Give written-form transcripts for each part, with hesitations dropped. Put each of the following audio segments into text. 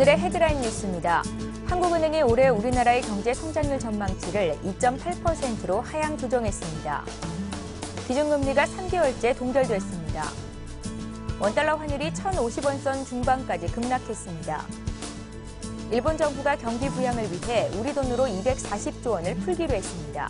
오늘의 헤드라인 뉴스입니다. 한국은행이 올해 우리나라의 경제 성장률 전망치를 2.8%로 하향 조정했습니다. 기준금리가 3개월째 동결됐습니다. 원달러 환율이 1,050원 선 중반까지 급락했습니다. 일본 정부가 경기 부양을 위해 우리 돈으로 240조 원을 풀기로 했습니다.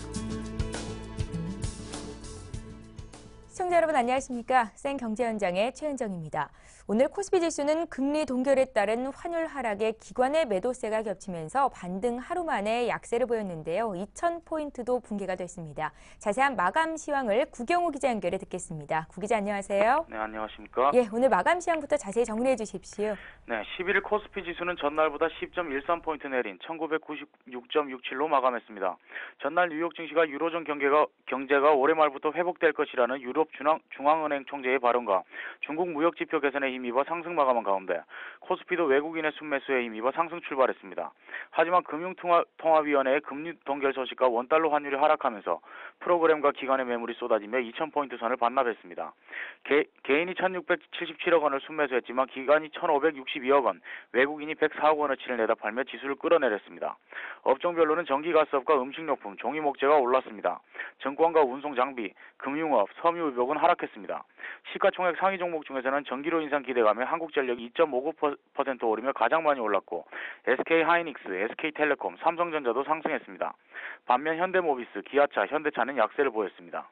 시청자 여러분 안녕하십니까? 생경제현장의 최은정입니다. 오늘 코스피 지수는 금리 동결에 따른 환율 하락에 기관의 매도세가 겹치면서 반등 하루 만에 약세를 보였는데요. 2,000포인트도 붕괴가 됐습니다. 자세한 마감 시황을 구경호 기자 연결해 듣겠습니다. 구 기자 안녕하세요. 네, 안녕하십니까? 예, 오늘 마감 시황부터 자세히 정리해 주십시오. 네, 11일 코스피 지수는 전날보다 10.13포인트 내린 1996.67로 마감했습니다. 전날 뉴욕 증시가 유로존 경제가 올해 말부터 회복될 것이라는 유럽 중앙은행 총재의 발언과 중국 무역 지표 개선에 힘입어 상승 마감한 가운데 코스피도 외국인의 순매수에 힘입어 상승 출발했습니다. 하지만 금융통화위원회의 금리 동결 소식과 원달러 환율이 하락하면서 프로그램과 기관의 매물이 쏟아지며 2,000포인트 선을 반납했습니다. 개인이 1,677억 원을 순매수했지만 기관이 1,562억 원, 외국인이 104억 원어치를 내다 팔며 지수를 끌어내렸습니다. 업종별로는 전기가스업과 음식료품, 종이목재가 올랐습니다. 증권과 운송장비, 금융업, 섬유의복은 하락했습니다. 시가총액 상위 종목 중에서는 전기료 인상 기대감에 한국전력이 2.59% 오르며 가장 많이 올랐고 SK하이닉스, SK텔레콤, 삼성전자도 상승했습니다. 반면 현대모비스, 기아차, 현대차는 약세를 보였습니다.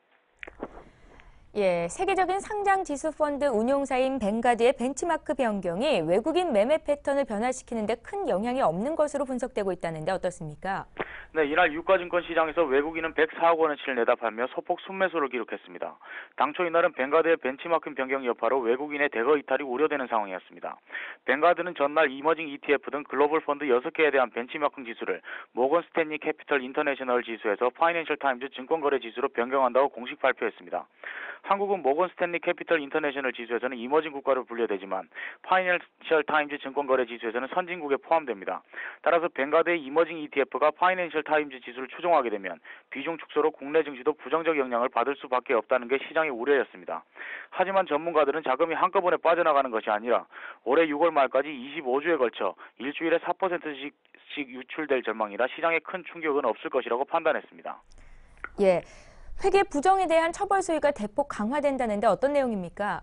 예, 세계적인 상장 지수 펀드 운용사인 뱅가드의 벤치마크 변경이 외국인 매매 패턴을 변화시키는 데 큰 영향이 없는 것으로 분석되고 있다는데 어떻습니까? 네, 이날 유가증권 시장에서 외국인은 104억 원어치를 내다 팔며 소폭 순매수를 기록했습니다. 당초 이날은 뱅가드의 벤치마크 변경 여파로 외국인의 대거 이탈이 우려되는 상황이었습니다. 뱅가드는 전날 이머징 ETF 등 글로벌 펀드 6개에 대한 벤치마크 지수를 모건 스탠리 캐피털 인터내셔널 지수에서 파이낸셜 타임즈 증권거래 지수로 변경한다고 공식 발표했습니다. 한국은 모건 스탠리 캐피털 인터내셔널 지수에서는 이머징 국가로 분류되지만 파이낸셜 타임즈 증권거래 지수에서는 선진국에 포함됩니다. 따라서 뱅가드의 이머징 ETF가 파이낸셜 타임즈 지수를 추종하게 되면 비중 축소로 국내 증시도 부정적 영향을 받을 수밖에 없다는 게 시장의 우려였습니다. 하지만 전문가들은 자금이 한꺼번에 빠져나가는 것이 아니라 올해 6월 말까지 25주에 걸쳐 일주일에 4%씩 유출될 전망이라 시장에 큰 충격은 없을 것이라고 판단했습니다. 예. 회계 부정에 대한 처벌 수위가 대폭 강화된다는데 어떤 내용입니까?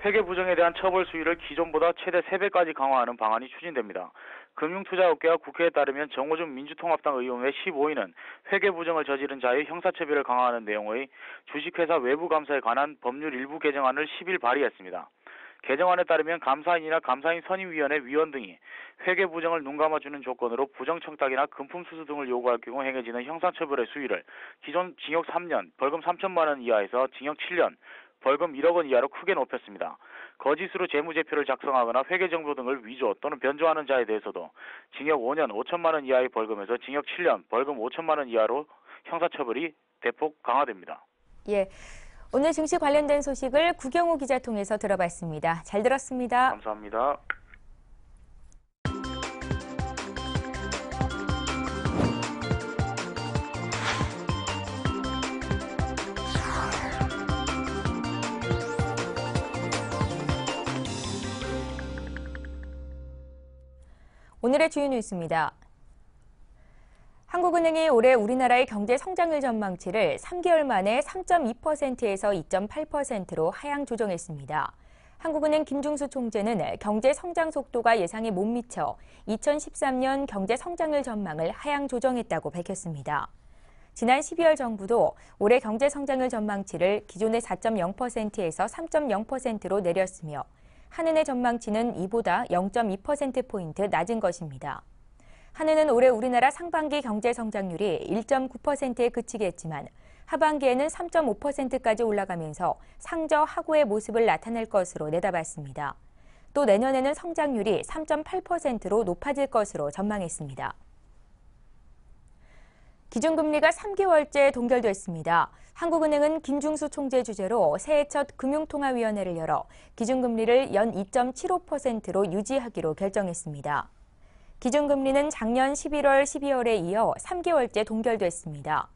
회계 부정에 대한 처벌 수위를 기존보다 최대 3배까지 강화하는 방안이 추진됩니다. 금융투자업계와 국회에 따르면 정호준 민주통합당 의원 외 15인은 회계 부정을 저지른 자의 형사처벌을 강화하는 내용의 주식회사 외부 감사에 관한 법률 일부 개정안을 10일 발의했습니다. 개정안에 따르면 감사인이나 감사인 선임위원회 위원 등이 회계 부정을 눈감아주는 조건으로 부정청탁이나 금품 수수 등을 요구할 경우 행해지는 형사처벌의 수위를 기존 징역 3년, 벌금 3천만 원 이하에서 징역 7년, 벌금 1억 원 이하로 크게 높였습니다. 거짓으로 재무제표를 작성하거나 회계정보 등을 위조 또는 변조하는 자에 대해서도 징역 5년 5천만 원 이하의 벌금에서 징역 7년, 벌금 5천만 원 이하로 형사처벌이 대폭 강화됩니다. 예. 오늘 증시 관련된 소식을 구경호 기자 통해서 들어봤습니다. 잘 들었습니다. 감사합니다. 오늘의 주요 뉴스입니다. 한국은행이 올해 우리나라의 경제 성장률 전망치를 3개월 만에 3.2%에서 2.8%로 하향 조정했습니다. 한국은행 김중수 총재는 경제 성장 속도가 예상에 못 미쳐 2013년 경제 성장률 전망을 하향 조정했다고 밝혔습니다. 지난 12월 정부도 올해 경제 성장률 전망치를 기존의 4.0%에서 3.0%로 내렸으며 한은의 전망치는 이보다 0.2%포인트 낮은 것입니다. 한은은 올해 우리나라 상반기 경제 성장률이 1.9%에 그치게 했지만 하반기에는 3.5%까지 올라가면서 상저 하고의 모습을 나타낼 것으로 내다봤습니다. 또 내년에는 성장률이 3.8%로 높아질 것으로 전망했습니다. 기준금리가 3개월째 동결됐습니다. 한국은행은 김중수 총재 주재로 새해 첫 금융통화위원회를 열어 기준금리를 연 2.75%로 유지하기로 결정했습니다. 기준금리는 작년 11월, 12월에 이어 3개월째 동결됐습니다.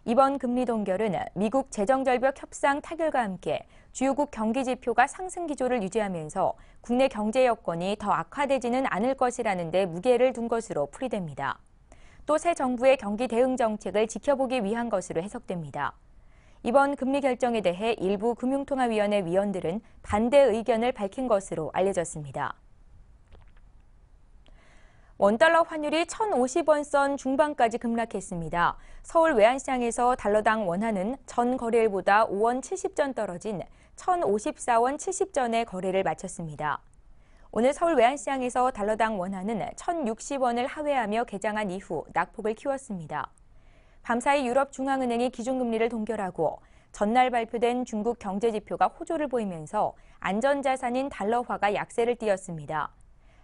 이번 금리 동결은 미국 재정절벽 협상 타결과 함께 주요국 경기 지표가 상승 기조를 유지하면서 국내 경제 여건이 더 악화되지는 않을 것이라는 데 무게를 둔 것으로 풀이됩니다. 또 새 정부의 경기 대응 정책을 지켜보기 위한 것으로 해석됩니다. 이번 금리 결정에 대해 일부 금융통화위원회 위원들은 반대 의견을 밝힌 것으로 알려졌습니다. 원달러 환율이 1,050원 선 중반까지 급락했습니다. 서울 외환시장에서 달러당 원화는 전 거래일보다 5원 70전 떨어진 1,054원 70전에 거래를 마쳤습니다. 오늘 서울 외환시장에서 달러당 원화는 1,060원을 하회하며 개장한 이후 낙폭을 키웠습니다. 밤사이 유럽중앙은행이 기준금리를 동결하고 전날 발표된 중국 경제지표가 호조를 보이면서 안전자산인 달러화가 약세를 띄었습니다.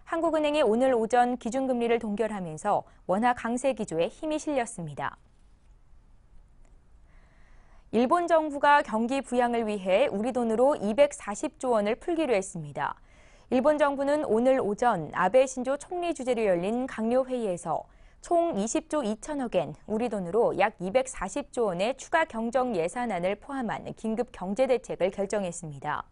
한국은행이 오늘 오전 기준금리를 동결하면서 원화 강세 기조에 힘이 실렸습니다. 일본 정부가 경기 부양을 위해 우리 돈으로 240조 원을 풀기로 했습니다. 일본 정부는 오늘 오전 아베 신조 총리 주재로 열린 강요회의에서 총 20조 2천억 엔, 우리 돈으로 약 240조 원의 추가 경정 예산안을 포함한 긴급 경제대책을 결정했습니다.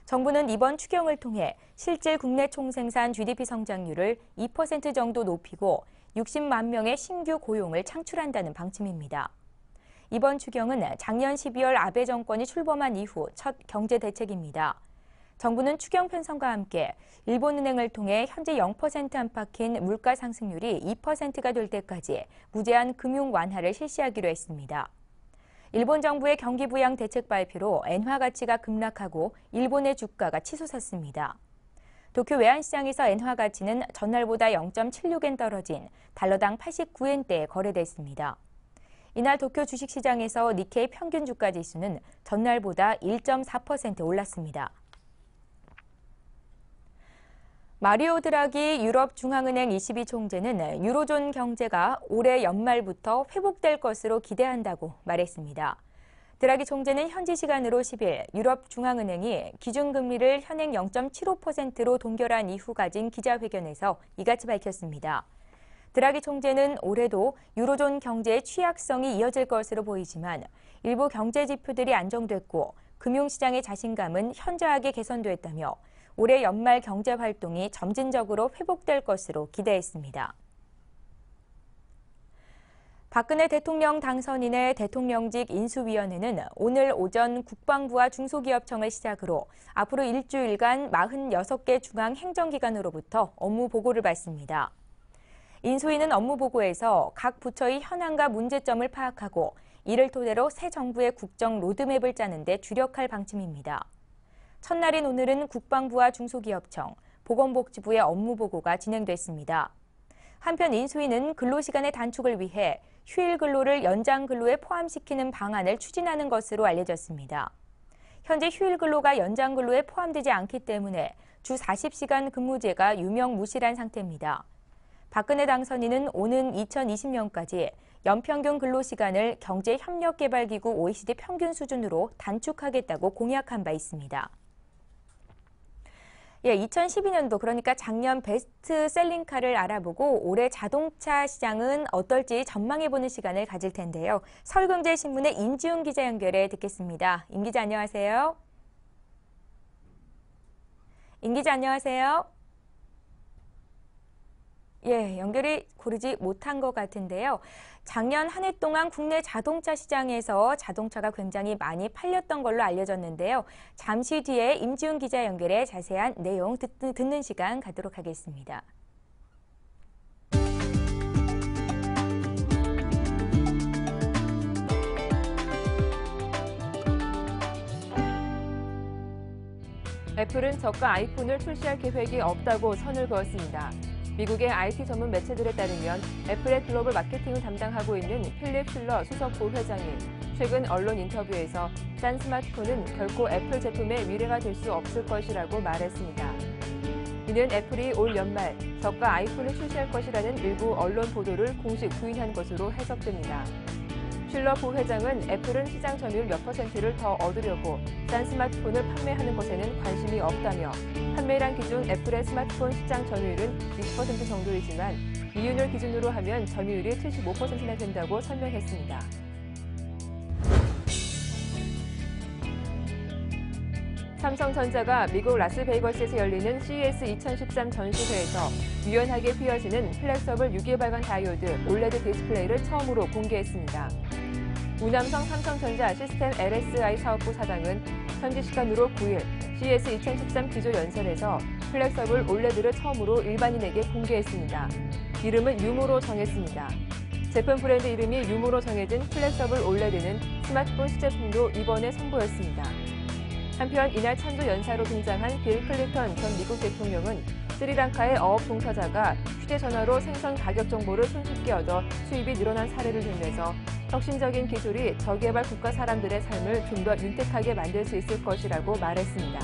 정부는 이번 추경을 통해 실질 국내 총생산 GDP 성장률을 2% 정도 높이고 60만 명의 신규 고용을 창출한다는 방침입니다. 이번 추경은 작년 12월 아베 정권이 출범한 이후 첫 경제대책입니다. 정부는 추경 편성과 함께 일본은행을 통해 현재 0% 안팎인 물가 상승률이 2%가 될 때까지 무제한 금융 완화를 실시하기로 했습니다. 일본 정부의 경기 부양 대책 발표로 엔화 가치가 급락하고 일본의 주가가 치솟았습니다. 도쿄 외환시장에서 엔화 가치는 전날보다 0.76엔 떨어진 달러당 89엔대에 거래됐습니다. 이날 도쿄 주식시장에서 니케이 평균 주가 지수는 전날보다 1.4% 올랐습니다. 마리오 드라기 유럽중앙은행 ECB 총재는 유로존 경제가 올해 연말부터 회복될 것으로 기대한다고 말했습니다. 드라기 총재는 현지 시간으로 10일 유럽중앙은행이 기준금리를 현행 0.75%로 동결한 이후 가진 기자회견에서 이같이 밝혔습니다. 드라기 총재는 올해도 유로존 경제의 취약성이 이어질 것으로 보이지만 일부 경제 지표들이 안정됐고 금융시장의 자신감은 현저하게 개선됐다며 올해 연말 경제 활동이 점진적으로 회복될 것으로 기대했습니다. 박근혜 대통령 당선인의 대통령직 인수위원회는 오늘 오전 국방부와 중소기업청을 시작으로 앞으로 일주일간 46개 중앙 행정기관으로부터 업무 보고를 받습니다. 인수위는 업무 보고에서 각 부처의 현황과 문제점을 파악하고 이를 토대로 새 정부의 국정 로드맵을 짜는 데 주력할 방침입니다. 첫날인 오늘은 국방부와 중소기업청, 보건복지부의 업무 보고가 진행됐습니다. 한편 인수위는 근로시간의 단축을 위해 휴일 근로를 연장 근로에 포함시키는 방안을 추진하는 것으로 알려졌습니다. 현재 휴일 근로가 연장 근로에 포함되지 않기 때문에 주 40시간 근무제가 유명무실한 상태입니다. 박근혜 당선인은 오는 2020년까지 연평균 근로시간을 경제협력개발기구 OECD 평균 수준으로 단축하겠다고 공약한 바 있습니다. 2012년도 그러니까 작년 베스트셀링카를 알아보고 올해 자동차 시장은 어떨지 전망해보는 시간을 가질 텐데요. 서울경제신문의 임지훈 기자 연결해 듣겠습니다. 임 기자 안녕하세요. 임 기자 안녕하세요. 연결이 고르지 못한 것 같은데요. 작년 한 해 동안 국내 자동차 시장에서 자동차가 굉장히 많이 팔렸던 걸로 알려졌는데요. 잠시 뒤에 임지훈 기자 연결해 자세한 내용 듣는 시간 갖도록 하겠습니다. 애플은 저가 아이폰을 출시할 계획이 없다고 선을 그었습니다. 미국의 IT 전문 매체들에 따르면 애플의 글로벌 마케팅을 담당하고 있는 필립 슐러 수석 부회장이 최근 언론 인터뷰에서 싼 스마트폰은 결코 애플 제품의 미래가 될 수 없을 것이라고 말했습니다. 이는 애플이 올 연말 저가 아이폰을 출시할 것이라는 일부 언론 보도를 공식 부인한 것으로 해석됩니다. 슐러 부회장은 애플은 시장 점유율 몇 %를 더 얻으려고 싼 스마트폰을 판매하는 것에는 관심이 없다며 판매량 기준 애플의 스마트폰 시장 점유율은 20% 정도이지만 이윤을 기준으로 하면 점유율이 75%나 된다고 설명했습니다. 삼성전자가 미국 라스베이거스에서 열리는 CES 2013 전시회에서 유연하게 휘어지는 플렉서블 6일 발광 다이오드 OLED 디스플레이를 처음으로 공개했습니다. 우남성 삼성전자 시스템 LSI 사업부 사장은 현지 시간으로 9일 CES 2013 기조 연설에서 플렉서블 OLED를 처음으로 일반인에게 공개했습니다. 이름은 유모로 정했습니다. 제품 브랜드 이름이 유모로 정해진 플렉서블 OLED는 스마트폰 시제품도 이번에 선보였습니다. 한편 이날 찬조 연사로 등장한 빌 클린턴 전 미국 대통령은 스리랑카의 어업 종사자가 휴대전화로 생선 가격 정보를 손쉽게 얻어 수입이 늘어난 사례를 들면서 혁신적인 기술이 저개발 국가 사람들의 삶을 좀 더 윤택하게 만들 수 있을 것이라고 말했습니다.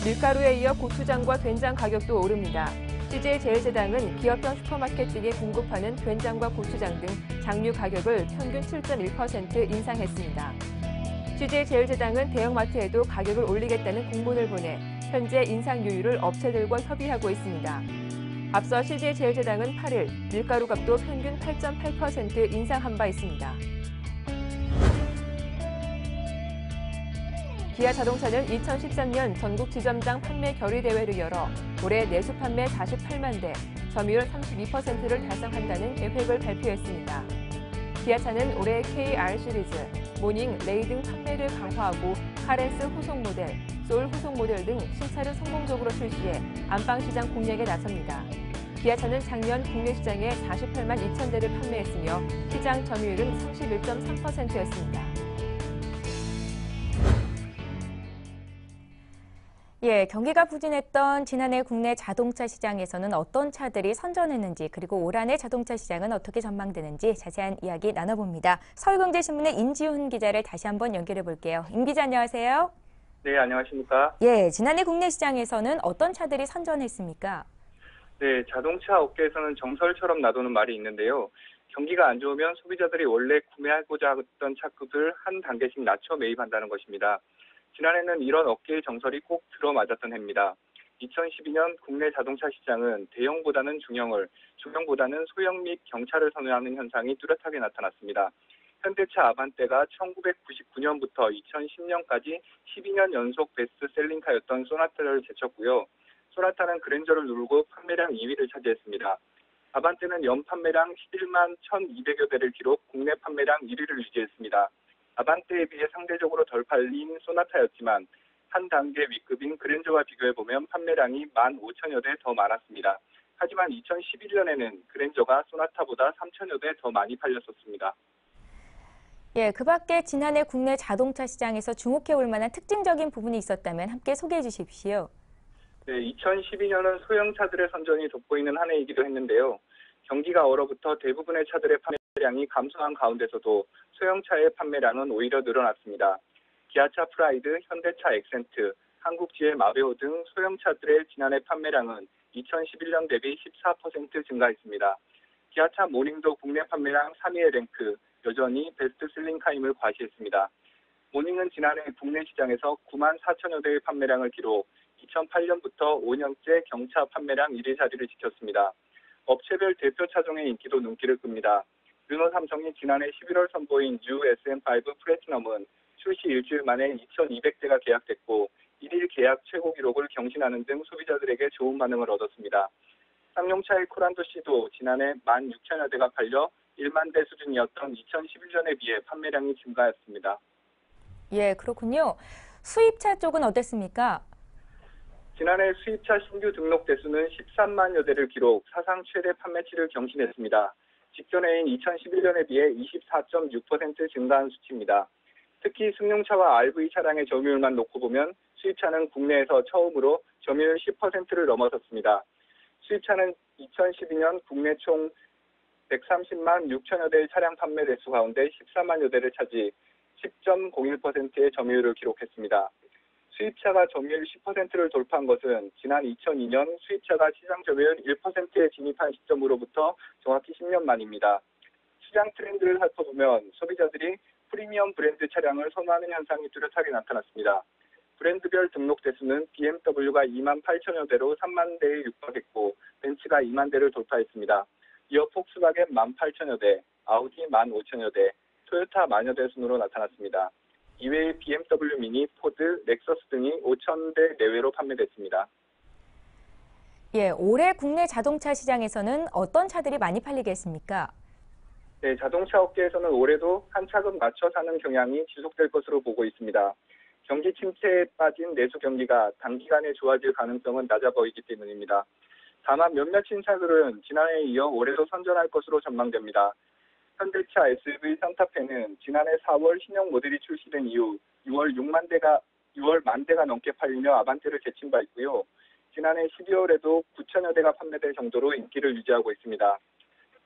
밀가루에 이어 고추장과 된장 가격도 오릅니다. CJ제일제당은 기업형 슈퍼마켓 등에 공급하는 된장과 고추장 등 장류 가격을 평균 7.1% 인상했습니다. CJ제일제당은 대형마트에도 가격을 올리겠다는 공문을 보내 현재 인상 요율을 업체들과 협의하고 있습니다. 앞서 CJ제일제당은 8일 밀가루 값도 평균 8.8% 인상한 바 있습니다. 기아 자동차는 2013년 전국 지점장 판매 결의 대회를 열어 올해 내수 판매 48만 대, 점유율 32%를 달성한다는 계획을 발표했습니다. 기아차는 올해 KR 시리즈, 모닝, 레이 등 판매를 강화하고 카렌스 후속 모델, 소울 후속 모델 등 신차를 성공적으로 출시해 안방시장 공략에 나섭니다. 기아차는 작년 국내 시장에 48만 2천 대를 판매했으며 시장 점유율은 31.3%였습니다. 예, 경기가 부진했던 지난해 국내 자동차 시장에서는 어떤 차들이 선전했는지, 그리고 올 한해 자동차 시장은 어떻게 전망되는지 자세한 이야기 나눠봅니다. 서울경제신문의 인지훈 기자를 다시 한번 연결해 볼게요. 임 기자, 안녕하세요. 네, 안녕하십니까. 예, 지난해 국내 시장에서는 어떤 차들이 선전했습니까? 네, 자동차 업계에서는 정설처럼 나도는 말이 있는데요. 경기가 안 좋으면 소비자들이 원래 구매하고자 했던 차급을 한 단계씩 낮춰 매입한다는 것입니다. 지난해는 이런 업계의 정설이 꼭 들어맞았던 해입니다. 2012년 국내 자동차 시장은 대형보다는 중형을, 중형보다는 소형 및 경차를 선호하는 현상이 뚜렷하게 나타났습니다. 현대차 아반떼가 1999년부터 2010년까지 12년 연속 베스트셀링카였던 소나타를 제쳤고요. 소나타는 그랜저를 누르고 판매량 2위를 차지했습니다. 아반떼는 연 판매량 11만 1,200여 대를 기록, 국내 판매량 1위를 유지했습니다. 아반떼에 비해 상대적으로 덜 팔린 소나타였지만 한 단계 위급인 그랜저와 비교해보면 판매량이 15,000여 대 더 많았습니다. 하지만 2011년에는 그랜저가 소나타보다 3,000여 대 더 많이 팔렸었습니다. 예, 그 밖에 지난해 국내 자동차 시장에서 주목해 볼 만한 특징적인 부분이 있었다면 함께 소개해 주십시오. 네, 2012년은 소형차들의 선전이 돋보이는 한 해이기도 했는데요. 경기가 얼어붙어 대부분의 차들의 판매량이 감소한 가운데서도 소형차의 판매량은 오히려 늘어났습니다. 기아차 프라이드, 현대차 엑센트, 한국GM 아베오 등 소형차들의 지난해 판매량은 2011년 대비 14% 증가했습니다. 기아차 모닝도 국내 판매량 3위의 랭크, 여전히 베스트셀링카임을 과시했습니다. 모닝은 지난해 국내 시장에서 9만 4천여 대의 판매량을 기록, 2008년부터 5년째 경차 판매량 1위 자리를 지켰습니다. 업체별 대표 차종의 인기도 눈길을 끕니다. 르노 삼성이 지난해 11월 선보인 뉴 SM5 플래티넘은 출시 일주일 만에 2,200대가 계약됐고 1일 계약 최고 기록을 경신하는 등 소비자들에게 좋은 반응을 얻었습니다. 쌍용차의 코란도C도 지난해 16,000여 대가 팔려 1만 대 수준이었던 2011년에 비해 판매량이 증가했습니다. 예, 그렇군요. 수입차 쪽은 어땠습니까? 지난해 수입차 신규 등록 대수는 13만여 대를 기록, 사상 최대 판매치를 경신했습니다. 직전해인 2011년에 비해 24.6% 증가한 수치입니다. 특히 승용차와 RV 차량의 점유율만 놓고 보면 수입차는 국내에서 처음으로 점유율 10%를 넘어섰습니다. 수입차는 2012년 국내 총 130만 6천여 대의 차량 판매 대수 가운데 14만여 대를 차지 10.01%의 점유율을 기록했습니다. 수입차가 점유율 10%를 돌파한 것은 지난 2002년 수입차가 시장 점유율 1%에 진입한 시점으로부터 정확히 10년 만입니다. 시장 트렌드를 살펴보면 소비자들이 프리미엄 브랜드 차량을 선호하는 현상이 뚜렷하게 나타났습니다. 브랜드별 등록 대수는 BMW가 2만 8천여 대로 3만 대에 육박했고 벤츠가 2만 대를 돌파했습니다. 이어 폭스바겐 1만 8천여 대, 아우디 1만 5천여 대, 토요타 만여대 순으로 나타났습니다. 이외에 BMW 미니, 포드, 렉서스 등이 5,000대 내외로 판매됐습니다. 예, 올해 국내 자동차 시장에서는 어떤 차들이 많이 팔리겠습니까? 네, 자동차 업계에서는 올해도 한 차급 맞춰 사는 경향이 지속될 것으로 보고 있습니다. 경기 침체에 빠진 내수 경기가 단기간에 좋아질 가능성은 낮아 보이기 때문입니다. 다만 몇몇 신차들은 지난해에 이어 올해도 선전할 것으로 전망됩니다. 현대차 SUV 산타페는 지난해 4월 신형 모델이 출시된 이후 6월 만 대가 넘게 팔리며 아반떼를 제친 바 있고요. 지난해 12월에도 9천여 대가 판매될 정도로 인기를 유지하고 있습니다.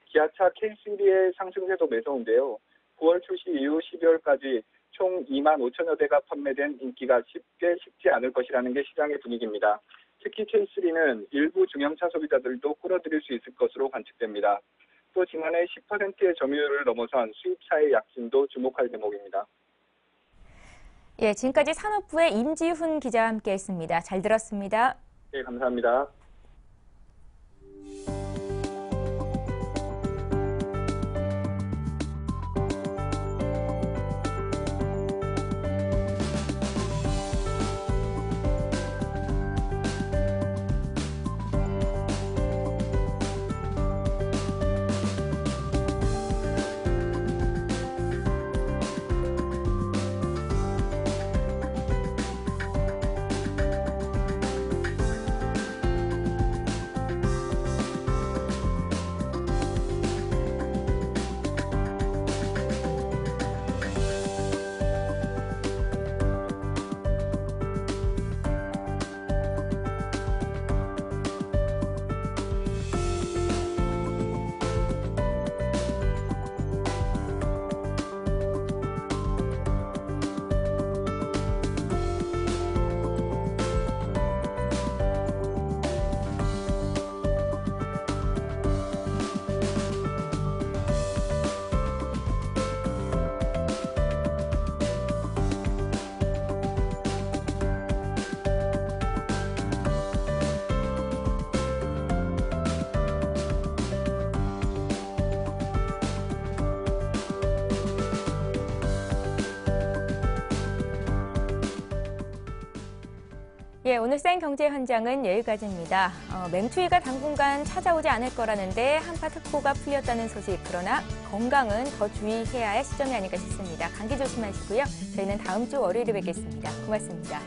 기아차 K3의 상승세도 매서운데요. 9월 출시 이후 12월까지 총 2만 5천여 대가 판매된 인기가 쉽지 않을 것이라는 게 시장의 분위기입니다. 특히 K3는 일부 중형차 소비자들도 끌어들일 수 있을 것으로 관측됩니다. 또 지난해 10%의 점유율을 넘어선 수입차의 약진도 주목할 대목입니다. 예, 지금까지 산업부의 임지훈 기자와 함께했습니다. 잘 들었습니다. 네, 감사합니다. 예, 오늘 생경제 현장은 여기까지입니다. 맹추위가 당분간 찾아오지 않을 거라는데 한파 특보가 풀렸다는 소식. 그러나 건강은 더 주의해야 할 시점이 아닐까 싶습니다. 감기 조심하시고요. 저희는 다음 주 월요일에 뵙겠습니다. 고맙습니다.